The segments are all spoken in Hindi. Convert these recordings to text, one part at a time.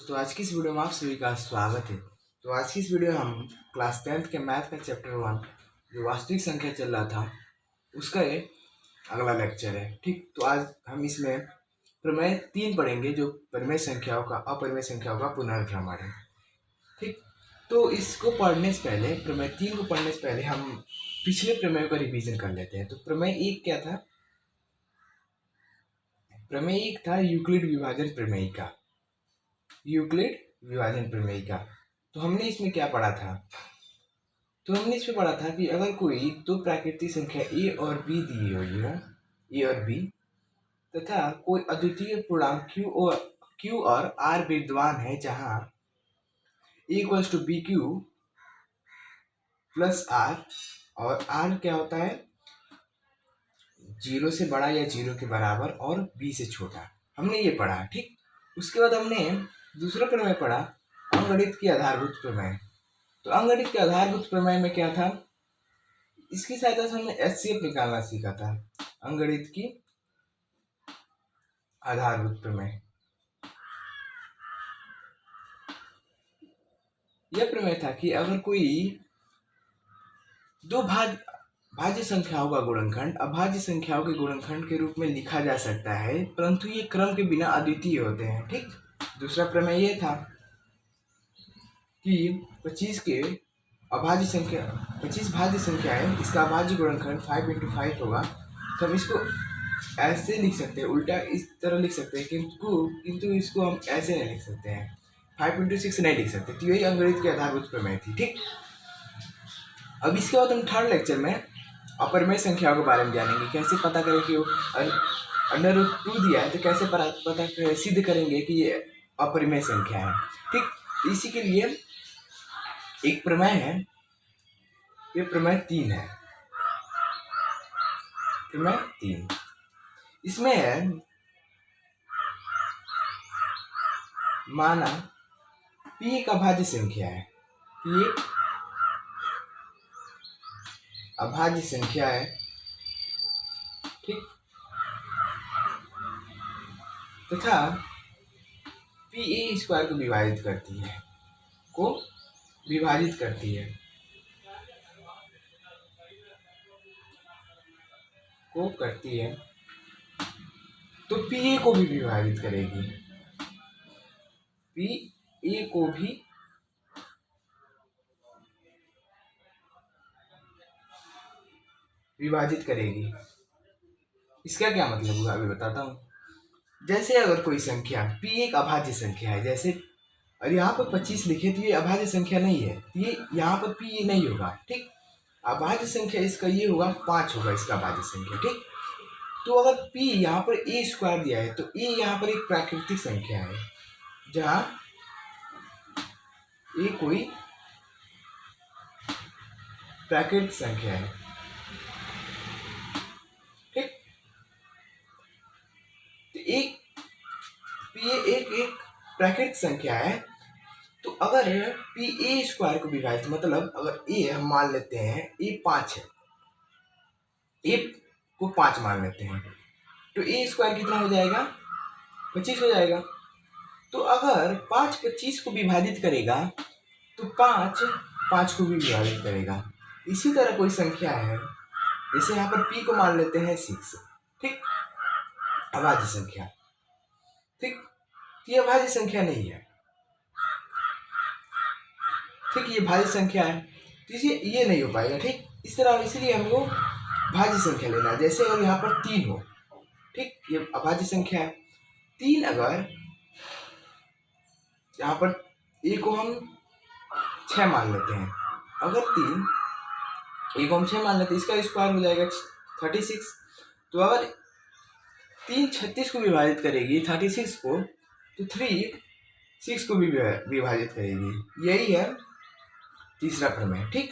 दोस्तों, आज की इस वीडियो में आप सभी का स्वागत है। तो आज की इस वीडियो में हम क्लास 10th के मैथ का चैप्टर 1 जो वास्तविक संख्या चल रहा था उसका ये अगला लेक्चर है। ठीक, तो आज हम इसमें प्रमेय 3 पढ़ेंगे जो परिमेय संख्याओं का अपरिमेय संख्याओं का पुनर्भ्रमण है। ठीक, तो इसको पढ़ने से पहले, प्रमेय 3 को पढ़ने से पहले हम पिछले प्रमेयों का रिविजन कर लेते हैं। तो प्रमेय 1 क्या था? प्रमेय 1 था यूक्लिड विभाजन प्रमेयिका। यूक्लिड विभाजन प्रमेयिका। तो हमने इसमें क्या पढ़ा था? तो हमने इसमें पढ़ा था कि अगर कोई दो प्राकृतिक संख्या a और b दी हुई है, a और b, तथा कोई अद्वितीय पूर्णांक q और r विद्यमान है, जहां a equals to b q plus r और r क्या होता है? 0 से बड़ा या 0 के बराबर और b से छोटा। हमने ये पढ़ा। ठीक, उसके बाद हमने दूसरा प्रमेय पढ़ा, अंगगणित की आधारभूत प्रमेय। तो अंगगणित के आधारभूत प्रमेय में क्या था? इसकी सहायता से हमने एचसीएफ निकालना सीखा था। अंगगणित की आधारभूत प्रमेय, यह प्रमेय था कि अगर कोई दो भाज्य संख्याओं का गुणनखंड अभाज्य संख्याओं के गुणनखंड के रूप में लिखा जा सकता है, परंतु ये क्रम के बिना अद्वितीय होते हैं। ठीक, दूसरा प्रमेय यह था कि 25 भाज्य संख्या है, इसका अभाज्य गुणनखंड 5 × 5 होगा। तो हम इसको ऐसे लिख सकते हैं, उल्टा इस तरह लिख सकते हैं, किंतु इसको हम ऐसे नहीं लिख सकते हैं, 5 × 6 नहीं लिख सकते। तो यही अंगगणित की आधारभूत प्रमेय थी। ठीक, अब इसके बाद हम थर्ड लेक्चर में अपरिमेय संख्याओं के बारे में जानेंगे। कैसे पता करें कि √2 दिया है, तो कैसे सिद्ध करेंगे कि ये अपरिमेय संख्या है। ठीक, तो इसी के लिए एक प्रमेय है, ये प्रमेय 3 है। प्रमेय 3 इसमें है, माना p एक अभाज्य संख्या है, p एक अभाज्य संख्या है। ठीक, तथा p a स्क्वायर को विभाजित करती है, तो p a को भी विभाजित करेगी, p a को भी विभाजित करेगी। इसका क्या मतलब हुआ, अभी बताता हूँ। जैसे अगर कोई संख्या p एक अभाज्य संख्या है, जैसे और यहाँ पर 25 लिखे, तो ये अभाज्य संख्या नहीं है, तो ये यहाँ पर p नहीं होगा। ठीक, अभाज्य संख्या इसका ये होगा, 5 होगा इसका अभाज्य संख्या। ठीक, तो अगर p यहाँ पर a स्क्वायर दिया है, तो a यहाँ पर एक प्राकृतिक संख्या है, जहाँ a कोई प्राकृतिक संख्या है। ठीक, तो एक प्राकृतिक संख्या है। तो अगर p a स्क्वायर को विभाजित, मतलब अगर a हम मान लेते हैं, a 5 है, a को 5 मान लेते हैं, तो a स्क्वायर कितना हो जाएगा? 25 हो जाएगा। तो अगर 5 25 को विभाजित करेगा, तो 5 को भी विभाजित करेगा। इसी तरह कोई संख्या है, जैसे यहाँ पर p को मान लेते हैं 6। ठीक, अभाज्य संख्या। ठीक, ये अभाज्य संख्या नहीं है। ठीक, ये भाज्य संख्या है, तो इसे ये नहीं हो पाएगा। ठीक, इस तरह, इसलिए हमको भाज्य संख्या लेना है। जैसे अगर यहाँ पर 3 हो, ठीक, ये अभाज्य संख्या है। 3 अगर यहाँ पर a को हम 6 मान लेते हैं, अगर a को हम 6 मान लेते हैं, इसका स्क्वायर हो जाएगा 36। तो अगर 3 36 को विभाजित करेगी 36 को, तो 3 6 को भी विभाजित करेगी। यही है तीसरा प्रमेय। ठीक,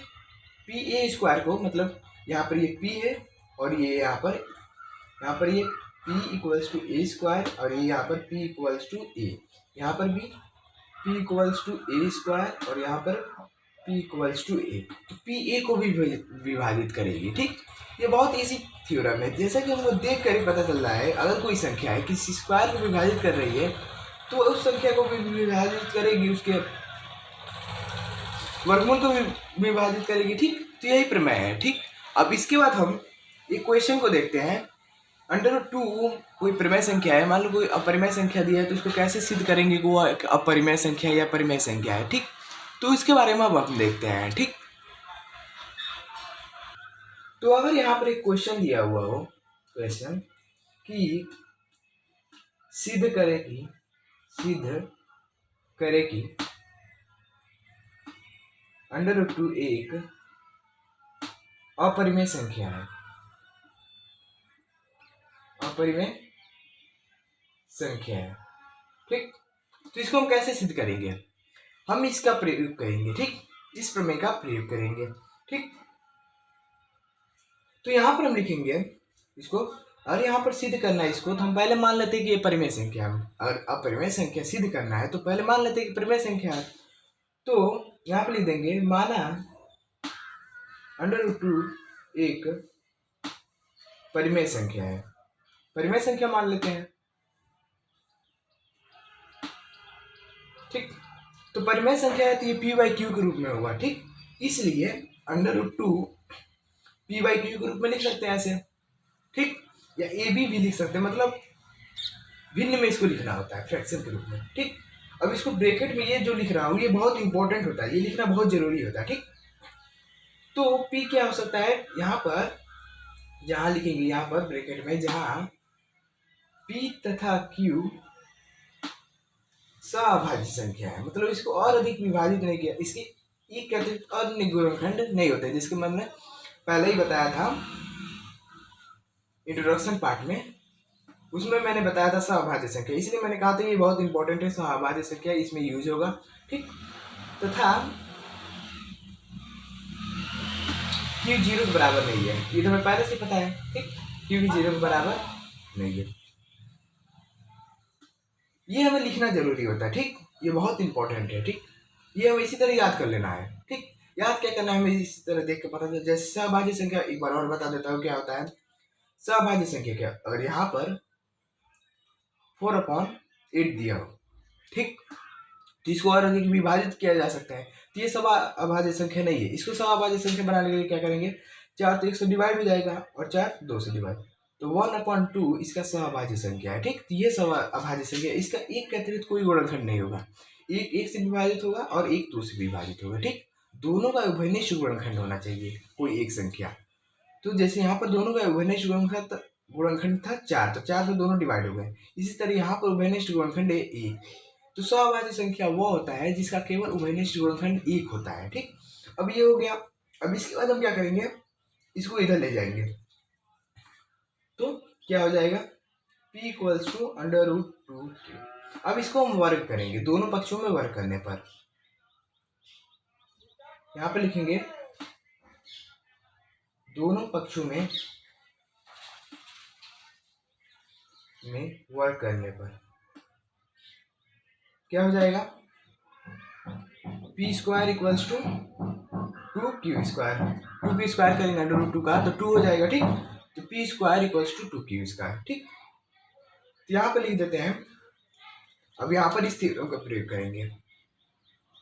p a स्क्वायर को, मतलब यहाँ पर ये p है और ये यहाँ पर ये p equals to a square, और ये यहाँ पर p इक्वल्स टू a, यहाँ पर भी p equals to a square, और यहाँ पर p इक्वल्स टू a, तो p a को भी विभाजित करेगी। ठीक, ये बहुत इजी थ्योरम है। जैसा कि हमको देख कर ही पता चल रहा है, अगर कोई संख्या है किसी स्क्वायर को विभाजित कर रही है, तो उस संख्या को भी विभाजित करेगी, उसके वर्गमूल को भी विभाजित करेगी। ठीक, तो यही प्रमेय है। ठीक, अब इसके बाद हम एक क्वेश्चन को देखते हैं। √2 कोई परिमेय संख्या है, मान लो कोई अपरिमेय संख्या दी है, तो उसको कैसे सिद्ध करेंगे कि वो एक अपरिमेय संख्या या परिमेय संख्या है। ठीक, तो इसके बारे में अब हम देखते हैं। ठीक, तो अगर यहाँ पर एक क्वेश्चन दिया हुआ हो, क्वेश्चन कि सिद्ध करे कि √2 एक अपरिमेय संख्या है, अपरिमेय संख्या है। ठीक, तो इसको हम कैसे सिद्ध करेंगे? हम इसका प्रयोग करेंगे। ठीक, इस प्रमेय का प्रयोग करेंगे। ठीक, तो यहाँ पर हम लिखेंगे इसको, और यहाँ पर सिद्ध करना है इसको, तो हम पहले मान लेते हैं कि ये परिमेय संख्या है। अगर अपरिमेय संख्या सिद्ध करना है तो पहले मान लेते हैं कि परिमेय संख्या है। तो यहाँ पर लिख देंगे माना √2 एक परिमेय संख्या है, परिमेय संख्या मान लेते हैं। ठीक, तो परिमेय संख्या है तो ये p/q के रूप में होगा। ठीक, इसलिए √2 p/q के रूप में लिख सकते हैं ऐसे। ठीक, या ab भी लिख सकते हैं, मतलब भिन्न में इसको लिखना होता है, फ्रैक्शन के रूप में। ठीक, अब इसको ब्रैकेट में ये जो लिख रहा हूँ ये बहुत इंपॉर्टेंट होता है, ये लिखना बहुत जरूरी होता है। ठीक, तो p क्या हो सकता है, यहाँ पर जहां लिखेंगे, यहाँ पर ब्रैकेट में जहां p तथा q सअभाज्य संख्या है, मतलब इसको और अधिक विभाजित नहीं किया, इसकी एक के अतिरिक्त अन्य गुणनखंड नहीं होते, जिसके मैंने पहले ही बताया था इंट्रोडक्शन पार्ट में, उसमें मैंने बताया था सअभाज्य संख्या, इसलिए मैंने कहा था ये बहुत इंपॉर्टेंट है, सअभाज्य संख्या इसमें यूज होगा। ठीक, तथा q 0 के बराबर नहीं है, ये तो हमें पहले से पता है। ठीक, q 0 के बराबर नहीं है, ये हमें लिखना जरूरी होता है। ठीक, ये बहुत इंपॉर्टेंट है। ठीक, ये हमें इसी तरह याद कर लेना है। ठीक, याद क्या करना है हमें, इसी तरह देख के पता चल, जैसे सअभाज्य संख्या एक बार और बता देता हूँ क्या होता है। सअभाज्य संख्या क्या, अगर यहाँ पर 4/8 दिया हो, ठीक, तो इसको और अधिक विभाजित किया जा सकता है, तो ये सअभाज्य संख्या नहीं है। इसको सअभाज्य संख्या बनाने के लिए क्या करेंगे, 4 तो 1 से डिवाइड हो जाएगा और 4 2 से डिवाइड, तो 1/2 इसका सअभाज्य संख्या है। ठीक, तो ये सअभाज्य संख्या, इसका एक के अतिरिक्त कोई गुणनखंड नहीं होगा, एक 1 से विभाजित होगा और एक 2 से विभाजित होगा। ठीक, दोनों का उभयनिष्ठ गुणनखंड होना चाहिए कोई एक संख्या। तो जैसे यहाँ पर दोनों का उभयनिष्ठ गुणनखंड था 4, तो 4 से दोनों डिवाइड हो गए। इसी तरह यहाँ पर उभयनिष्ठ गुणनखंड है 1, तो सअभाज्य संख्या वो होता है जिसका केवल उभयनिष्ठ गुणनखंड 1 होता है। ठीक, अब ये हो गया। अब इसके बाद हम क्या करेंगे, इसको इधर ले जाएंगे, तो क्या हो जाएगा, p = √2q। अब इसको हम वर्ग करेंगे, दोनों पक्षों में वर्ग करने पर यहाँ पे लिखेंगे दोनों पक्षों में वर्ग करने पर क्या हो जाएगा, p² = 2q², 2q² करेंगे √2 का तो 2 हो जाएगा। ठीक, तो p² = 2q²। ठीक, तो यहाँ पर लिख देते हैं। अब यहाँ पर इस थ्योरम का प्रयोग करेंगे,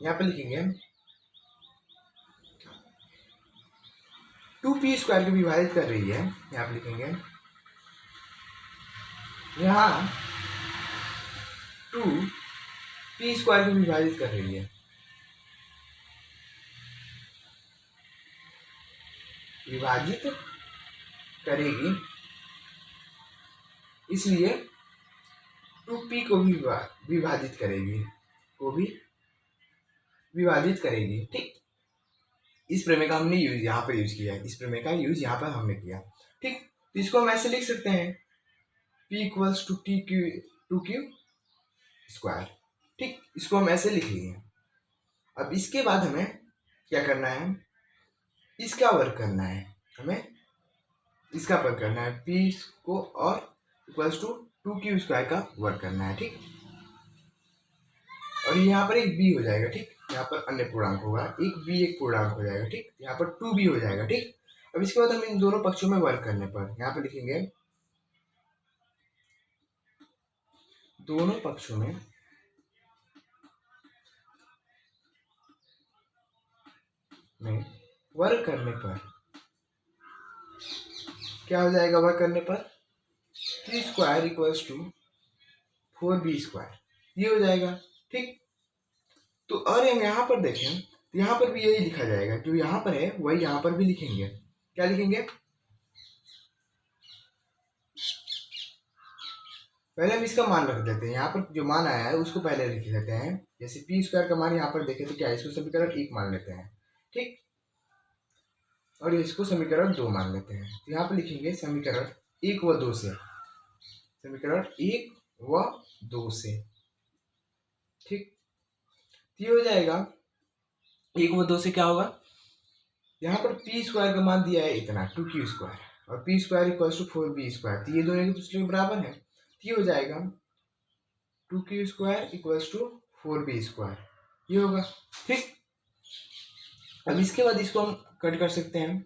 यहाँ पर लिखेंगे 2p² को विभाजित कर रही है, यहाँ पर लिखेंगे यहाँ 2p² को विभाजित कर रही है, विभाजित करेगी, इसलिए 2p को भी विभाजित करेगी। ठीक, इस प्रमेय का हमने यहाँ पर यूज किया है, इस प्रमेय का यूज यहाँ पर हमने किया। ठीक, तो इसको हम ऐसे लिख सकते हैं, p = 2q²। ठीक, इसको हम ऐसे लिख लिए। अब इसके बाद हमें क्या करना है, इसका वर्ग करना है, हमें इसका वर्ग करना है, p को और = 2q² का वर्ग करना है। ठीक, और यहाँ पर एक b हो जाएगा। ठीक, यहाँ पर अन्य पूर्णांक होगा, एक b एक पूर्णांक हो जाएगा। ठीक, यहाँ पर 2b हो जाएगा। ठीक, अब इसके बाद हम इन दोनों पक्षों में वर्ग करने पर यहाँ पर लिखेंगे दोनों पक्षों में में वर्क करने पर क्या हो जाएगा? वर्क करने पर 3 square equals to 4b square, ये हो जाएगा। ठीक, तो और हम यहाँ पर देखें तो यहाँ पर भी यही लिखा जाएगा, जो यहाँ पर है वही यहाँ पर भी लिखेंगे। क्या लिखेंगे? पहले हम इसका मान रख देते हैं, यहाँ पर जो मान आया है उसको पहले लिख लेते हैं। जैसे पी स्क्वायर का मान यहाँ पर देखें तो क्या है, इसको समीकरण 1 मान लेते हैं। ठीक, और इसको समीकरण 2 मान लेते हैं। तो यहाँ पर लिखेंगे समीकरण 1 व 2 से, समीकरण 1 व 2 से। ठीक, ये हो जाएगा 1 व 2 से क्या होगा? यहाँ पर पी स्क्वायर का मान दिया है इतना 2q स्क्वायर, और p square equals to 4b square, तो ये दोनों एक दूसरे के बराबर है। तो ये हो जाएगा 2q square equals to 4b square, ये होगा। ठीक, अब इसके बाद इसको हम कट कर सकते हैं,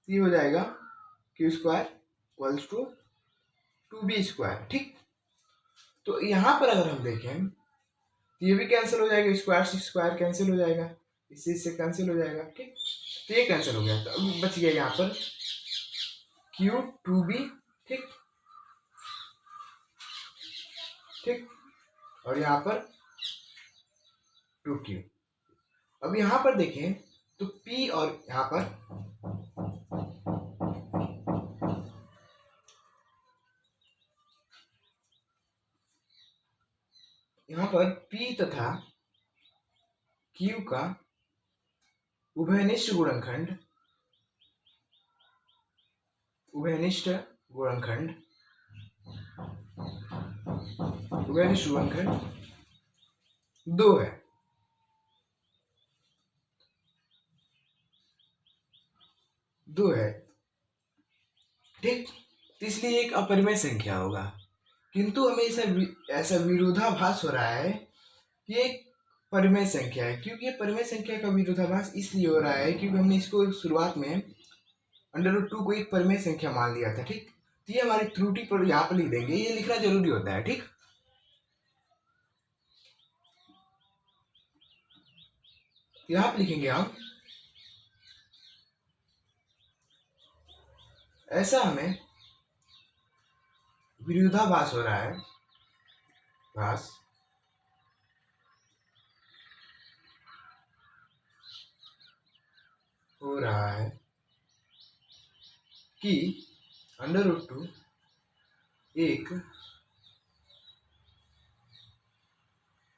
ये हो जाएगा q square equals to 2b square. ठीक, तो यहाँ पर अगर हम देखें तो ये भी कैंसिल हो जाएगा, स्क्वायर से स्क्वायर कैंसिल हो जाएगा, इससे कैंसिल हो जाएगा। ठीक, तो ये कैंसिल हो गया, तो अब बच गया यहाँ पर q 2b। ठीक, ठीक, और यहाँ पर 2q। अब यहाँ पर देखें तो p और यहाँ पर p तथा q का उभयनिष्ठ गुणनखंड, उभयनिष्ठ गुणनखंड 2 है। ठीक, तो इसलिए एक अपरिमेय संख्या होगा, किंतु हमें ऐसा विरोधाभास हो रहा है कि एक परिमेय संख्या है। क्योंकि ये परिमेय संख्या का विरोधाभास इसलिए हो रहा है क्योंकि हमने इसको शुरुआत में √2 को एक परिमेय संख्या मान लिया था। ठीक, तो ये हमारी त्रुटि पर यहाँ पर लिख देंगे, ये लिखना जरूरी होता है। ठीक, यहाँ पर लिखेंगे हम, ऐसा हमें विरोधाभास हो रहा है, भास हो रहा है कि √2 एक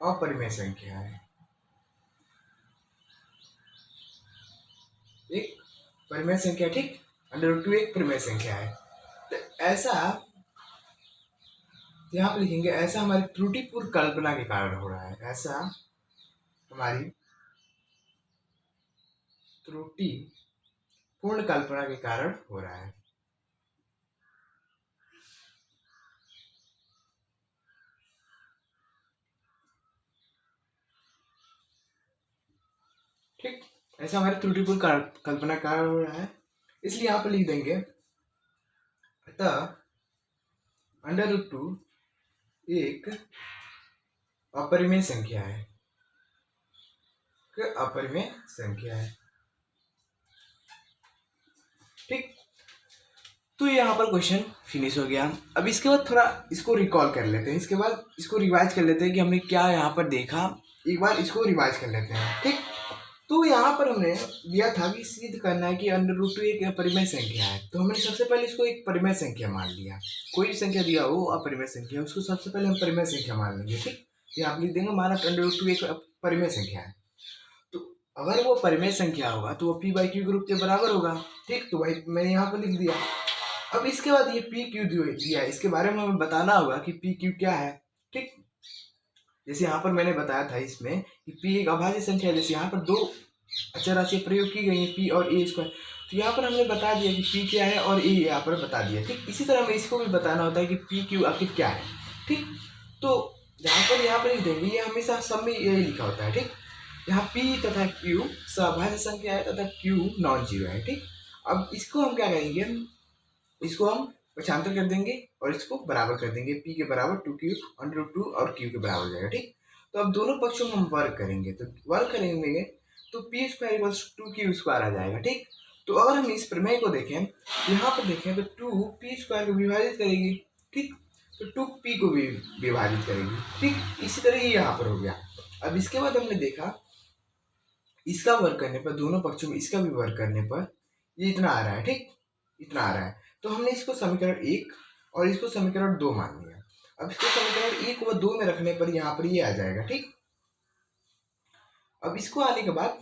अपरिमेय संख्या है, एक परिमेय संख्या। ठीक, √2 एक परिमेय संख्या है। तो ऐसा यहाँ पर लिखेंगे, ऐसा हमारी त्रुटिपूर्ण कल्पना के कारण हो रहा है, ऐसा हमारी त्रुटिपूर्ण कल्पना के कारण हो रहा है। ठीक, ऐसा हमारी त्रुटिपूर्ण कल्पना का कारण हो रहा है, इसलिए यहाँ पर लिख देंगे, अतः √2 एक अपरिमेय संख्या है, अपरिमेय संख्या है। ठीक, तो यहाँ पर क्वेश्चन फिनिश हो गया। अब इसके बाद थोड़ा इसको रिकॉल कर लेते हैं, इसके बाद इसको रिवाइज कर लेते हैं कि हमने क्या यहाँ पर देखा, एक बार इसको रिवाइज कर लेते हैं। ठीक, तो यहाँ पर हमने दिया था कि सिद्ध करना है कि √2 एक अपरिमेय संख्या है, तो हमने सबसे पहले इसको एक परिमेय संख्या मान लिया। कोई भी संख्या दिया हो अपरिमेय संख्या, उसको सबसे पहले हम परिमेय संख्या मान लेंगे। ठीक, ये आप लिख देंगे, माना √2 एक परिमेय संख्या है, तो अगर वो परिमेय संख्या होगा तो वो p/q के रूप के बराबर होगा। ठीक, तो वही मैंने यहाँ पर लिख दिया। अब इसके बाद ये pq दिया है, इसके बारे में हमें बताना होगा कि pq क्या है। ठीक, जैसे यहाँ पर मैंने बताया था इसमें कि p एक अभाज्य संख्या है, जैसे यहाँ पर 2 अचर राशियाँ प्रयोग की गई हैं, p और a स्क्वायर, तो यहाँ पर हमने बता दिया कि p क्या है और a यहाँ पर बता दिया। ठीक, इसी तरह हमें इसको भी बताना होता है कि pq आखिर क्या है। ठीक, तो यहाँ पर लिख देंगे, ये हमेशा सब में यही लिखा होता है। ठीक, यहाँ p तथा q सभाज्य संख्या है तथा q नॉन जीरो है। ठीक, अब इसको हम क्या करेंगे, इसको हम पक्षांतर कर देंगे और इसको बराबर कर देंगे, p के बराबर 2q √2 और q के बराबर हो जाएगा। ठीक, तो अब दोनों पक्षों में हम वर्ग करेंगे, तो वर्ग करेंगे तो P square equals to Q square आ जाएगा। ठीक, तो अगर हम इस प्रमेय को देखें, यहाँ पर देखें तो टू पी स्क्वायर को विभाजित करेगी। ठीक, तो टू पी को भी विभाजित करेगी। ठीक, इसी तरह ये यहाँ पर हो गया। अब इसके बाद हमने देखा इसका वर्ग करने पर, दोनों पक्षों में इसका भी वर्ग करने पर ये इतना आ रहा है। ठीक, इतना आ रहा है। तो हमने इसको समीकरण 1 और इसको समीकरण 2 मान लिया। अब इसको समीकरण 1 व 2 में रखने पर यहाँ पर ये आ जाएगा। ठीक, अब इसको आने के बाद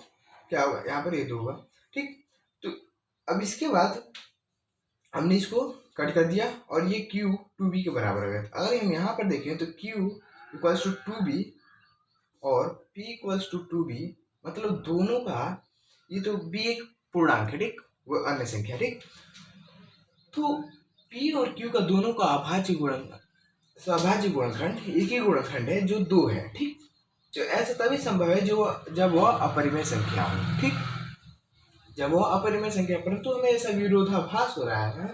क्या होगा, यहाँ पर ये 2 होगा। ठीक, तो अब इसके बाद हमने इसको कट कर दिया और ये q 2b के बराबर हो गया। अगर हम यहाँ पर देखें तो q इक्वल्स टू 2b और p इक्वल्स टू 2b, मतलब दोनों का, ये तो b एक पूर्णांक है। ठीक, वो अन्य संख्या। ठीक, तो p और q का दोनों का अभाज्य गुणनखंड एक ही गुणनखंड है जो 2 है। ठीक, तो ऐसा तभी संभव है जब वह अपरिमेय संख्या हो। ठीक, जब वह अपरिमेय संख्या, परंतु हमें ऐसा विरोधाभास हो रहा है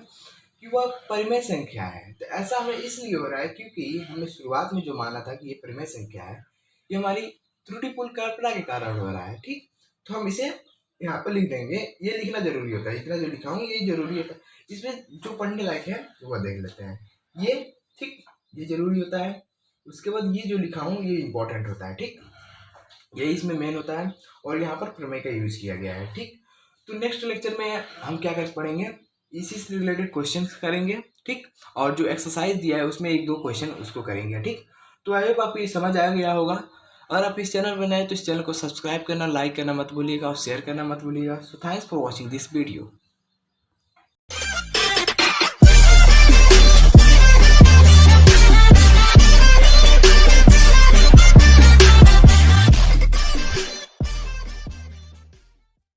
कि वह परिमेय संख्या है। तो ऐसा हमें इसलिए हो रहा है क्योंकि हमने शुरुआत में जो माना था कि ये परिमेय संख्या है, ये हमारी त्रुटिपूर्ण कल्पना के कारण हो रहा है। ठीक, तो हम इसे यहाँ पर लिख देंगे। ये लिखना जरूरी होता है, इतना जो लिखा हूँ ये जरूरी होता है। इसमें जो पढ़ने लायक है वह देख लेते हैं ये। ठीक, ये जरूरी होता है। उसके बाद ये जो लिखा हूँ ये इंपॉर्टेंट होता है। ठीक, ये इसमें मेन होता है और यहाँ पर प्रमेय का यूज किया गया है। ठीक, तो नेक्स्ट लेक्चर में हम क्या कर पढ़ेंगे, इसी से रिलेटेड क्वेश्चंस करेंगे। ठीक, और जो एक्सरसाइज दिया है उसमें 1-2 क्वेश्चन उसको करेंगे। ठीक, तो आई होप आपको ये समझ आ गया होगा। अगर आप इस चैनल पर नए तो इस चैनल को सब्सक्राइब करना, लाइक करना मत भूलिएगा और शेयर करना मत भूलिएगा। So thanks for watching this video.